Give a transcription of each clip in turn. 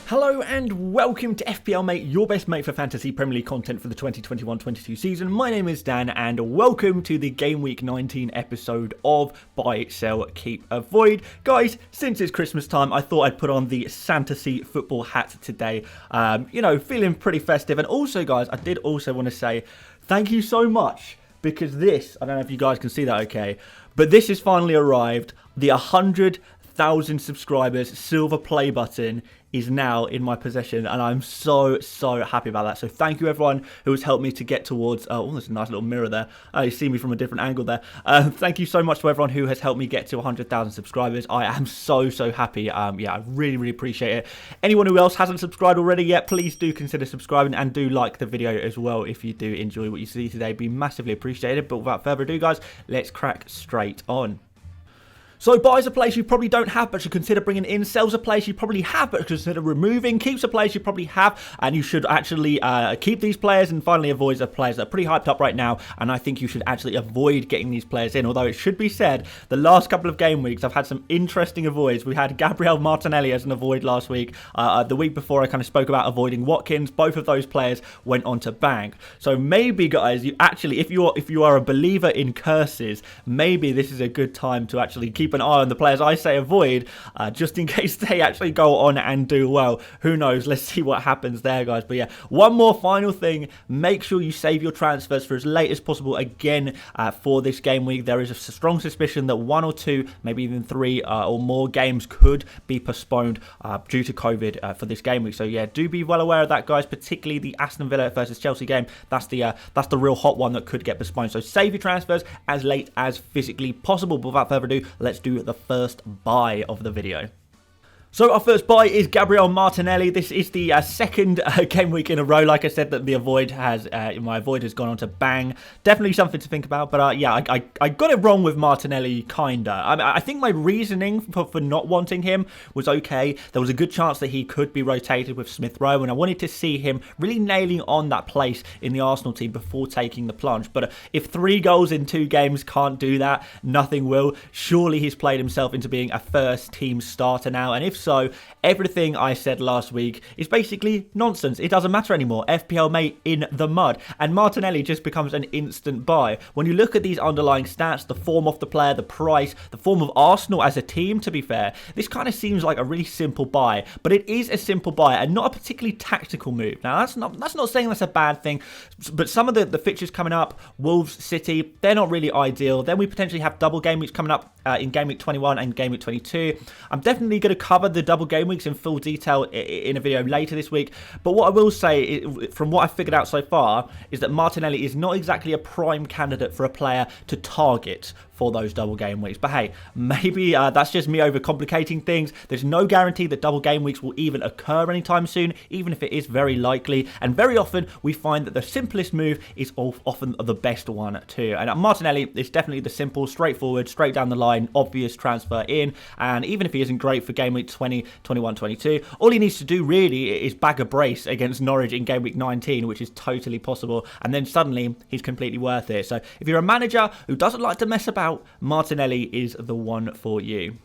Hello and welcome to FPL Mate, your best mate for fantasy Premier League content for the 2021-22 season. My name is Dan and welcome to the Gameweek 19 episode of Buy, Sell, Keep, Avoid. Guys, since it's Christmas time, I thought I'd put on the fantasy football hat today. Feeling pretty festive. And also, guys, I did also want to say thank you so much because this, I don't know if you guys can see that okay, but this has finally arrived. The 100,000 subscribers silver play button is now in my possession, and I'm so happy about that. So thank you everyone who has helped me to get towards there's a nice little mirror there. You see me from a different angle there. Thank you so much to everyone who has helped me get to 100,000 subscribers. I am so happy. I really appreciate it. Anyone who else hasn't subscribed already yet, please do consider subscribing and do like the video as well if you do enjoy what you see today. It'd be massively appreciated. But without further ado, guys, let's crack straight on. So buys a place you probably don't have but should consider bringing in, sells a place you probably have but consider removing, keeps a place you probably have and you should actually keep these players, and finally avoids the players that are pretty hyped up right now, and I think you should actually avoid getting these players in. Although it should be said, the last couple of game weeks I've had some interesting avoids. We had Gabriel Martinelli as an avoid last week. The week before I kind of spoke about avoiding Watkins. Both of those players went on to bank. So maybe, guys, you actually, if you are a believer in curses, maybe this is a good time to actually keep an eye on the players I say avoid, just in case they actually go on and do well. Who knows? Let's see what happens there, guys. But yeah, one more final thing. Make sure you save your transfers for as late as possible again for this game week. There is a strong suspicion that 1 or 2, maybe even 3 or more games could be postponed due to COVID for this game week. So yeah, do be well aware of that, guys, particularly the Aston Villa versus Chelsea game. That's the real hot one that could get postponed. So save your transfers as late as physically possible. But without further ado, let's do the first buy of the video. So our first buy is Gabriel Martinelli. This is the second game week in a row. Like I said, that the avoid has my avoid has gone on to bang. Definitely something to think about. But yeah, I got it wrong with Martinelli, kinda. I think my reasoning for not wanting him was okay. There was a good chance that he could be rotated with Smith Rowe, and I wanted to see him really nailing on that place in the Arsenal team before taking the plunge. But if 3 goals in 2 games can't do that, nothing will. Surely he's played himself into being a first team starter now, and if so, everything I said last week is basically nonsense. It doesn't matter anymore. FPL Mate in the mud. And Martinelli just becomes an instant buy. When you look at these underlying stats, the form of the player, the price, the form of Arsenal as a team, to be fair, this kind of seems like a really simple buy. But it is a simple buy and not a particularly tactical move. Now, that's not saying that's a bad thing. But some of the fixtures coming up, Wolves, City, they're not really ideal. Then we potentially have double game weeks coming up in Game Week 21 and Game Week 22. I'm definitely going to cover the double game weeks in full detail in a video later this week. But what I will say, from what I've figured out so far, is that Martinelli is not exactly a prime candidate for a player to target for those double game weeks. But hey, maybe that's just me overcomplicating things. There's no guarantee that double game weeks will even occur anytime soon, even if it is very likely. And very often we find that the simplest move is often the best one too. And Martinelli is definitely the simple, straightforward, straight down the line, obvious transfer in. And even if he isn't great for game week 20, 21, 22, all he needs to do really is bag a brace against Norwich in game week 19, which is totally possible. And then suddenly he's completely worth it. So if you're a manager who doesn't like to mess about, Martinelli is the one for you.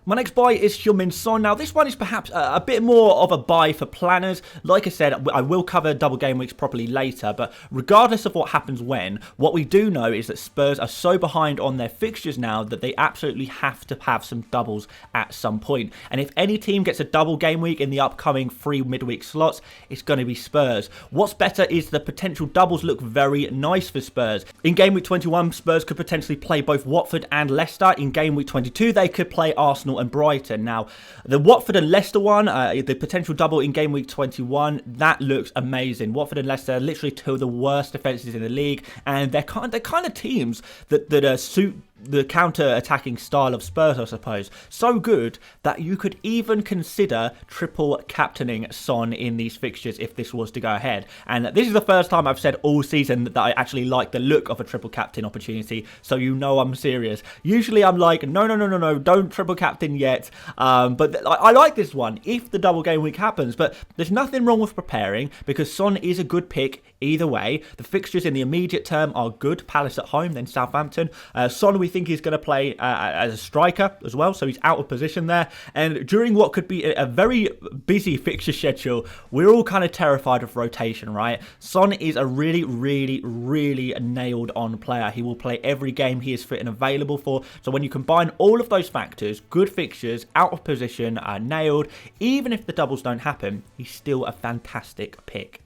My next buy is Heung-min Son. Now, this one is perhaps a bit more of a buy for planners. Like I said, I will cover double game weeks properly later, but regardless of what happens when, what we do know is that Spurs are so behind on their fixtures now that they absolutely have to have some doubles at some point. And if any team gets a double game week in the upcoming 3 midweek slots, it's going to be Spurs. What's better is the potential doubles look very nice for Spurs. In game week 21, Spurs could potentially play both Watford and Leicester. In game week 22, they could play Arsenal and Brighton. Now, the Watford and Leicester one, the potential double in game week 21, that looks amazing. Watford and Leicester are literally 2 of the worst defences in the league, and they're kind of teams that suit the counter-attacking style of Spurs, I suppose. So good that you could even consider triple captaining Son in these fixtures if this was to go ahead. And this is the first time I've said all season that I actually like the look of a triple captain opportunity, so you know I'm serious. Usually I'm like, no, don't triple captain yet. But I like this one if the double game week happens. But there's nothing wrong with preparing because Son is a good pick either way. The fixtures in the immediate term are good. Palace at home, then Southampton. Son, we think he's going to play as a striker as well, so he's out of position there. And during what could be a very busy fixture schedule, we're all kind of terrified of rotation, right? Son is a really, really, really nailed on player. He will play every game he is fit and available for. So when you combine all of those factors, good fixtures, out of position, nailed, even if the doubles don't happen, he's still a fantastic pick.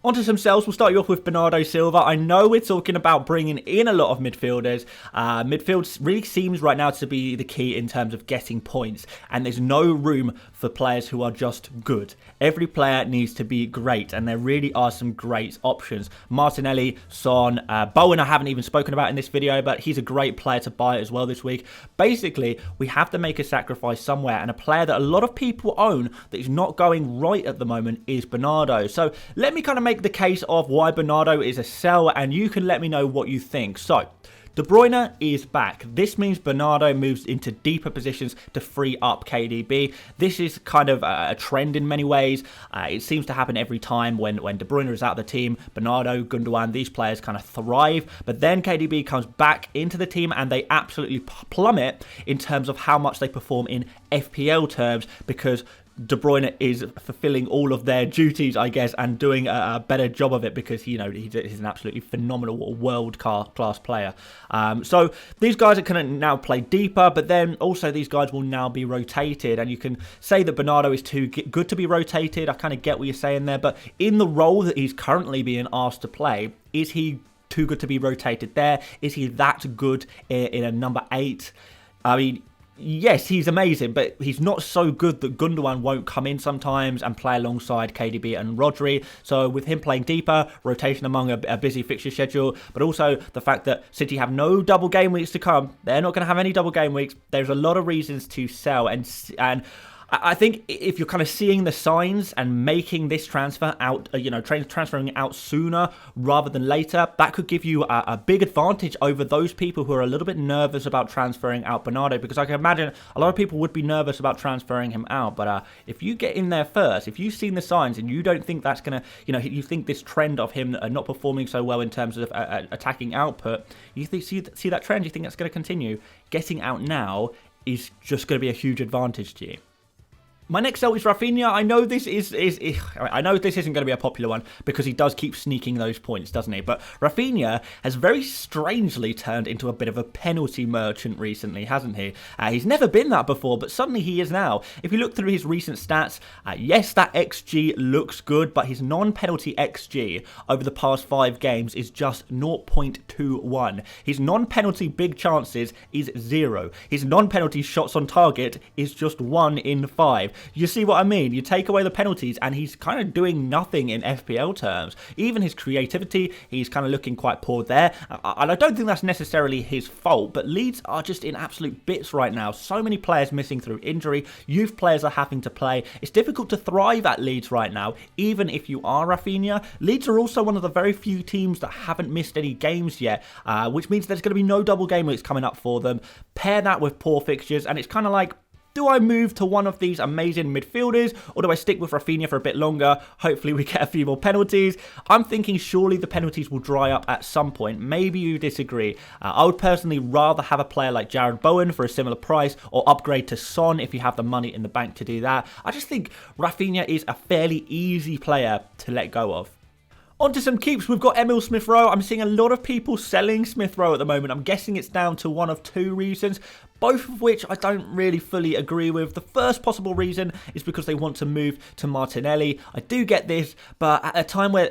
Onto some sells. We'll start you off with Bernardo Silva. I know we're talking about bringing in a lot of midfielders. Midfield really seems right now to be the key in terms of getting points, and there's no room for players who are just good. Every player needs to be great, and there really are some great options. Martinelli, Son, Bowen I haven't even spoken about in this video, but he's a great player to buy as well this week. Basically, we have to make a sacrifice somewhere, and a player that a lot of people own that is not going right at the moment is Bernardo. So let me kind of make the case of why Bernardo is a sell, and you can let me know what you think. So De Bruyne is back. This means Bernardo moves into deeper positions to free up KDB. This is kind of a trend in many ways. It seems to happen every time when De Bruyne is out of the team. Bernardo, Gundogan, these players kind of thrive, but then KDB comes back into the team and they absolutely plummet in terms of how much they perform in FPL terms, because De Bruyne is fulfilling all of their duties, I guess, and doing a better job of it because, you know, he's an absolutely phenomenal world-class player. So these guys are going to now play deeper, but then also these guys will now be rotated. And you can say that Bernardo is too good to be rotated. I kind of get what you're saying there, but in the role that he's currently being asked to play, is he too good to be rotated there? Is he that good in a number 8? I mean, yes, he's amazing, but he's not so good that Gundogan won't come in sometimes and play alongside KDB and Rodri. So with him playing deeper, rotation among a busy fixture schedule, but also the fact that City have no double game weeks to come, they're not going to have any double game weeks. There's a lot of reasons to sell, and I think if you're kind of seeing the signs and making this transfer out, transferring out sooner rather than later, that could give you a big advantage over those people who are a little bit nervous about transferring out Bernardo, because I can imagine a lot of people would be nervous about transferring him out. But if you get in there first, if you've seen the signs and you don't think that's going to, you think this trend of him not performing so well in terms of attacking output, you see that trend, you think that's going to continue, getting out now is just going to be a huge advantage to you. My next sell is Raphinha. I know this isn't going to be a popular one because he does keep sneaking those points, doesn't he? But Raphinha has very strangely turned into a bit of a penalty merchant recently, hasn't he? He's never been that before, but suddenly he is now. If you look through his recent stats, yes, that XG looks good, but his non-penalty XG over the past 5 games is just 0.21. His non-penalty big chances is 0. His non-penalty shots on target is just 1 in 5. You see what I mean? You take away the penalties and he's kind of doing nothing in FPL terms. Even his creativity, he's kind of looking quite poor there. And I don't think that's necessarily his fault, but Leeds are just in absolute bits right now. So many players missing through injury. Youth players are having to play. It's difficult to thrive at Leeds right now, even if you are Raphinha. Leeds are also one of the very few teams that haven't missed any games yet, which means there's going to be no double game weeks coming up for them. Pair that with poor fixtures, and it's kind of like, do I move to one of these amazing midfielders, or do I stick with Raphinha for a bit longer? Hopefully we get a few more penalties. I'm thinking surely the penalties will dry up at some point. Maybe you disagree. I would personally rather have a player like Jarrod Bowen for a similar price, or upgrade to Son if you have the money in the bank to do that. I just think Raphinha is a fairly easy player to let go of. On to some keeps. We've got Emil Smith Rowe. I'm seeing a lot of people selling Smith Rowe at the moment. I'm guessing it's down to one of 2 reasons, both of which I don't really fully agree with. The first possible reason is because they want to move to Martinelli. I do get this, but at a time where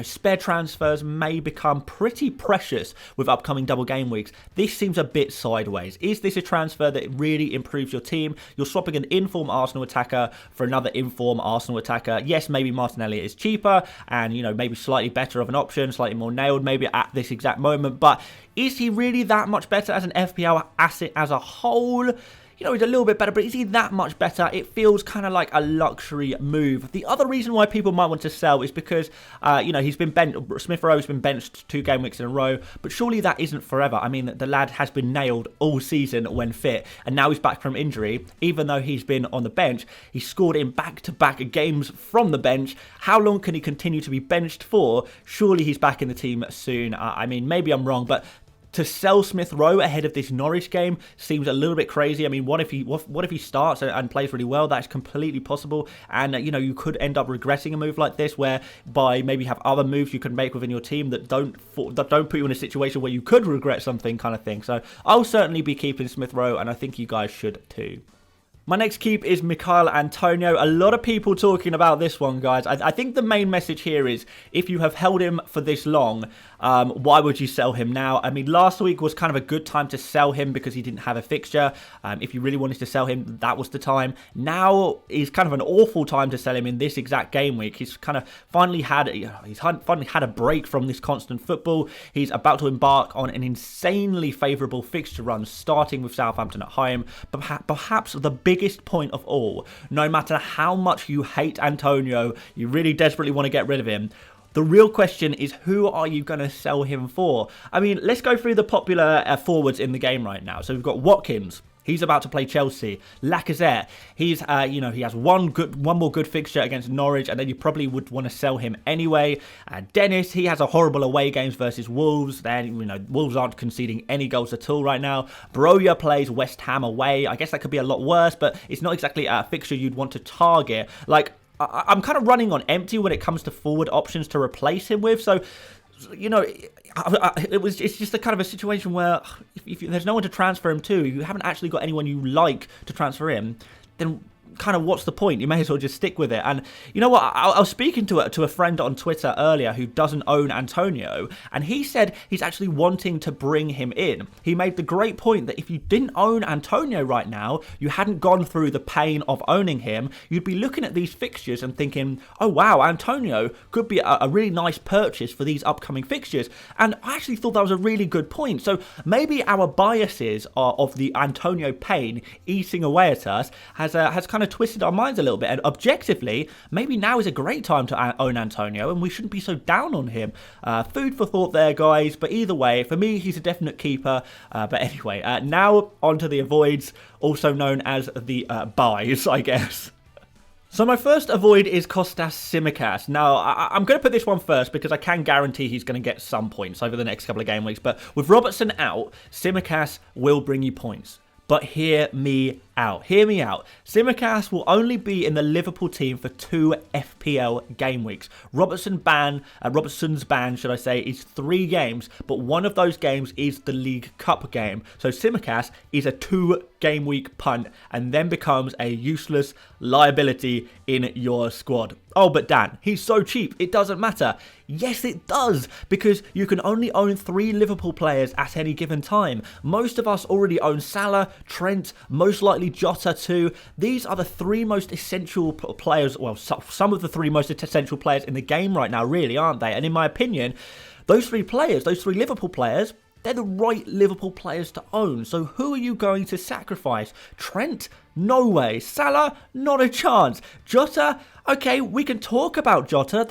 spare transfers may become pretty precious with upcoming double game weeks, this seems a bit sideways. Is this a transfer that really improves your team? You're swapping an inform Arsenal attacker for another inform Arsenal attacker. Yes, maybe Martinelli is cheaper and, maybe slightly better of an option, slightly more nailed maybe at this exact moment, but is he really that much better as an FPL asset as a whole? He's a little bit better, but is he that much better? It feels kind of like a luxury move. The other reason why people might want to sell is because, he's been Smith Rowe's been benched 2 game weeks in a row, but surely that isn't forever. I mean, the lad has been nailed all season when fit, and now he's back from injury. Even though he's been on the bench, he scored in back-to-back games from the bench. How long can he continue to be benched for? Surely he's back in the team soon. I mean, maybe I'm wrong, but to sell Smith Rowe ahead of this Norwich game seems a little bit crazy. I mean, what if he starts and plays really well? That's completely possible. And, you could end up regretting a move like this, whereby maybe have other moves you can make within your team that don't put you in a situation where you could regret something, kind of thing. So I'll certainly be keeping Smith Rowe, and I think you guys should too. My next keep is Michail Antonio. A lot of people talking about this one, guys. I think the main message here is, if you have held him for this long, why would you sell him now? I mean, last week was kind of a good time to sell him because he didn't have a fixture. If you really wanted to sell him, that was the time. Now is kind of an awful time to sell him in this exact game week. He's kind of finally had a break from this constant football. He's about to embark on an insanely favourable fixture run, starting with Southampton at home. But perhaps the biggest point of all, no matter how much you hate Antonio, you really desperately want to get rid of him, the real question is, who are you going to sell him for? I mean, let's go through the popular forwards in the game right now. So we've got Watkins. He's about to play Chelsea. Lacazette, he has one more good fixture against Norwich, and then you probably would want to sell him anyway. Dennis, he has a horrible away games versus Wolves. Then, Wolves aren't conceding any goals at all right now. Broja plays West Ham away. I guess that could be a lot worse, but it's not exactly a fixture you'd want to target. Like, I'm kind of running on empty when it comes to forward options to replace him with. So, it's just a kind of a situation where if there's no one to transfer him to, you haven't actually got anyone you like to transfer him, then kind of what's the point? You may as well just stick with it. And you know what? I was speaking to a friend on Twitter earlier who doesn't own Antonio, and he said he's actually wanting to bring him in. He made the great point that if you didn't own Antonio right now, you hadn't gone through the pain of owning him, you'd be looking at these fixtures and thinking, oh wow, Antonio could be a really nice purchase for these upcoming fixtures. And I actually thought that was a really good point. So maybe our biases of the Antonio pain eating away at us has kind of twisted our minds a little bit, and objectively, maybe now is a great time to own Antonio, and we shouldn't be so down on him. Food for thought there, guys, but either way, for me, he's a definite keeper. But anyway, now onto the avoids, also known as the buys, I guess. So my first avoid is Kostas Tsimikas. Now, I'm going to put this one first because I can guarantee he's going to get some points over the next couple of game weeks, but with Robertson out, Tsimikas will bring you points. But hear me out. Hear me out. Tsimikas will only be in the Liverpool team for 2 FPL game weeks. Robertson's ban, should I say, is 3 games, but one of those games is the League Cup game. So Tsimikas is a 2 game week punt and then becomes a useless liability in your squad. Oh, but Dan, he's so cheap, it doesn't matter. Yes, it does, because you can only own 3 Liverpool players at any given time. Most of us already own Salah, Trent, most likely Jota too. These are the 3 most essential players, well, some of the 3 most essential players in the game right now, really, aren't they? And in my opinion, those 3 Liverpool players, they're the right Liverpool players to own. So who are you going to sacrifice? Trent? No way. Salah? Not a chance. Jota? Okay, we can talk about Jota.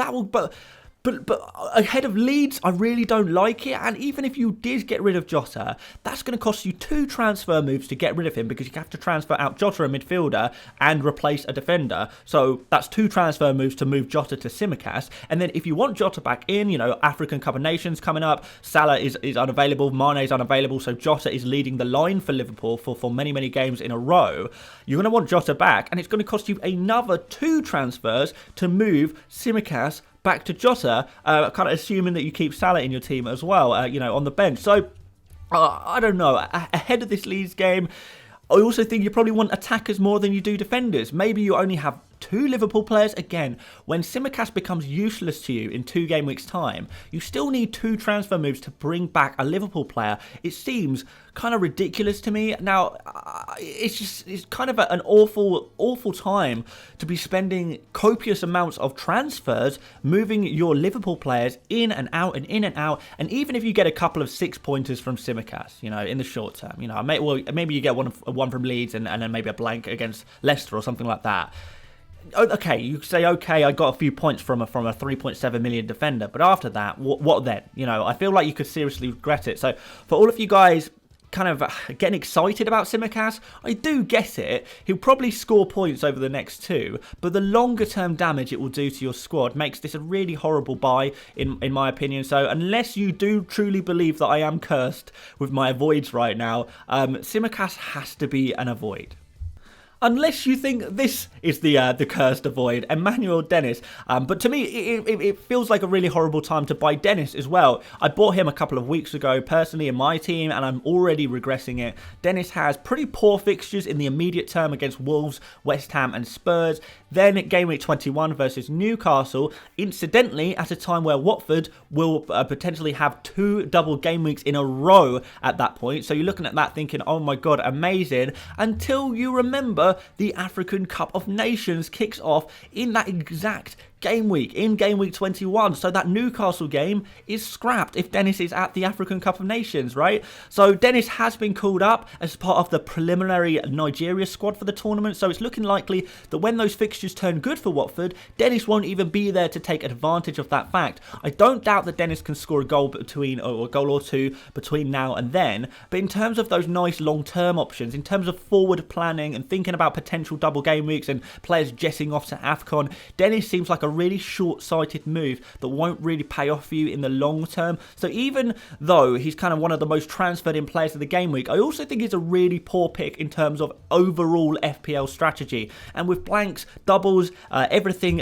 But ahead of Leeds, I really don't like it. And even if you did get rid of Jota, that's going to cost you 2 transfer moves to get rid of him, because you have to transfer out Jota, a midfielder, and replace a defender. So that's 2 transfer moves to move Jota to Tsimikas. And then if you want Jota back in, African Cup of Nations coming up, Salah is unavailable, Mane's unavailable, so Jota is leading the line for Liverpool for many, many games in a row. You're going to want Jota back, and it's going to cost you another 2 transfers to move Tsimikas back to Jota, kind of assuming that you keep Salah in your team as well, on the bench. So, I don't know. Ahead of this Leeds game, I also think you probably want attackers more than you do defenders. Maybe you only have 2 Liverpool players. Again, when Tsimikas becomes useless to you in 2 game weeks' time, you still need 2 transfer moves to bring back a Liverpool player. It seems kind of ridiculous to me. Now, it's kind of an awful time to be spending copious amounts of transfers, moving your Liverpool players in and out and in and out. And even if you get a couple of 6-pointers from Tsimikas, in the short term, maybe you get one from Leeds and then maybe a blank against Leicester or something like that. Okay, you say, okay, I got a few points from a 3.7 million defender, but after that, what then? I feel like you could seriously regret it. So for all of you guys kind of getting excited about Tsimikas. I do get it. He'll probably score points over the next 2, but the longer term damage it will do to your squad makes this a really horrible buy in my opinion. So unless you do truly believe that I am cursed with my avoids right now, Tsimikas has to be an avoid. Unless you think this is the cursed avoid, Emmanuel Dennis. But to me, it feels like a really horrible time to buy Dennis as well. I bought him a couple of weeks ago personally in my team, and I'm already regressing it. Dennis has pretty poor fixtures in the immediate term against Wolves, West Ham and Spurs. Then Gameweek 21 versus Newcastle, incidentally at a time where Watford will potentially have 2 double game weeks in a row at that point. So you're looking at that thinking, oh my god, amazing, until you remember the African Cup of Nations kicks off in that exact game week, in game week 21. So that Newcastle game is scrapped if Dennis is at the African Cup of Nations, right? So Dennis has been called up as part of the preliminary Nigeria squad for the tournament. So it's looking likely that when those fixtures turn good for Watford, Dennis won't even be there to take advantage of that fact. I don't doubt that Dennis can score a goal or a goal or 2 between now and then. But in terms of those nice long-term options, in terms of forward planning and thinking about potential double game weeks and players jetting off to AFCON, Dennis seems like a really short-sighted move that won't really pay off for you in the long term. So even though he's kind of one of the most transferred in players of the game week, I also think he's a really poor pick in terms of overall FPL strategy. And with blanks, doubles, everything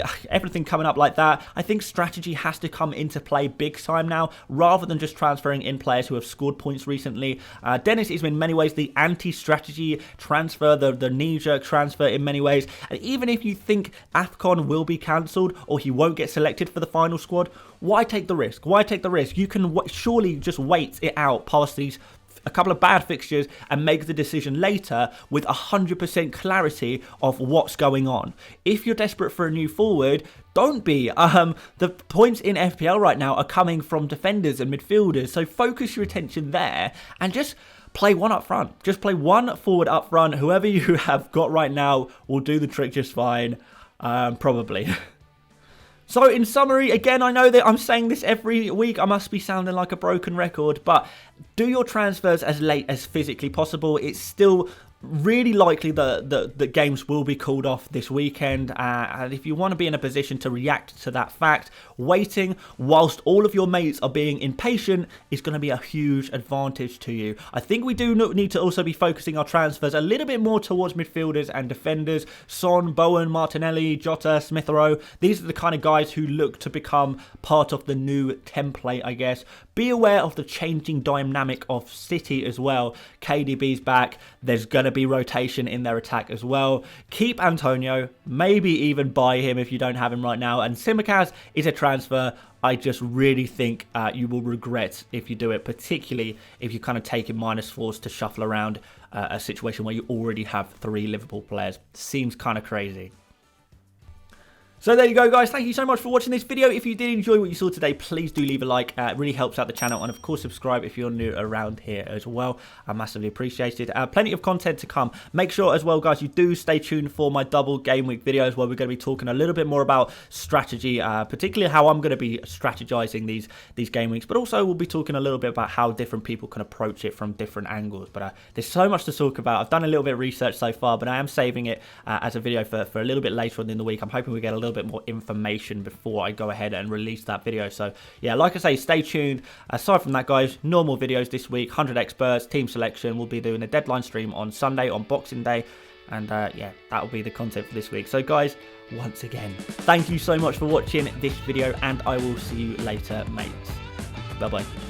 coming up like that, I think strategy has to come into play big time now, rather than just transferring in players who have scored points recently. Dennis is in many ways the anti-strategy transfer, the knee-jerk transfer in many ways. And even if you think AFCON will be cancelled or he won't get selected for the final squad, why take the risk? Why take the risk? You can surely just wait it out past these a couple of bad fixtures and make the decision later with 100% clarity of what's going on. If you're desperate for a new forward, don't be. The points in FPL right now are coming from defenders and midfielders, so focus your attention there and just play one up front. Just play one forward up front. Whoever you have got right now will do the trick just fine, probably. So in summary, again, I know that I'm saying this every week. I must be sounding like a broken record, but do your transfers as late as physically possible. It's still really likely that games will be called off this weekend, and if you want to be in a position to react to that fact, waiting whilst all of your mates are being impatient is going to be a huge advantage to you. I think we do need to also be focusing our transfers a little bit more towards midfielders and defenders. Son, Bowen, Martinelli, Jota, Smith Rowe, these are the kind of guys who look to become part of the new template, I guess. Be aware of the changing dynamic of City as well. KDB's back. There's going to be rotation in their attack as well. Keep Antonio. Maybe even buy him if you don't have him right now. And Tsimikas is a transfer I just really think you will regret if you do it, particularly if you kind of take in -4s to shuffle around a situation where you already have 3 Liverpool players. Seems kind of crazy. So there you go, guys. Thank you so much for watching this video. If you did enjoy what you saw today, please do leave a like. It really helps out the channel. And of course, subscribe if you're new around here as well. I massively appreciate it. Plenty of content to come. Make sure as well, guys, you do stay tuned for my double game week videos where we're going to be talking a little bit more about strategy, particularly how I'm going to be strategizing these game weeks. But also we'll be talking a little bit about how different people can approach it from different angles. But there's so much to talk about. I've done a little bit of research so far, but I am saving it as a video for a little bit later on in the week. I'm hoping we get a little bit more information before I go ahead and release that video. So yeah, like I say, stay tuned. Aside from that, guys, normal videos this week, 100 experts, team selection. We'll be doing a deadline stream on Sunday, on Boxing Day, and yeah, that will be the content for this week. So guys, once again, thank you so much for watching this video, and I will see you later, mates. Bye bye.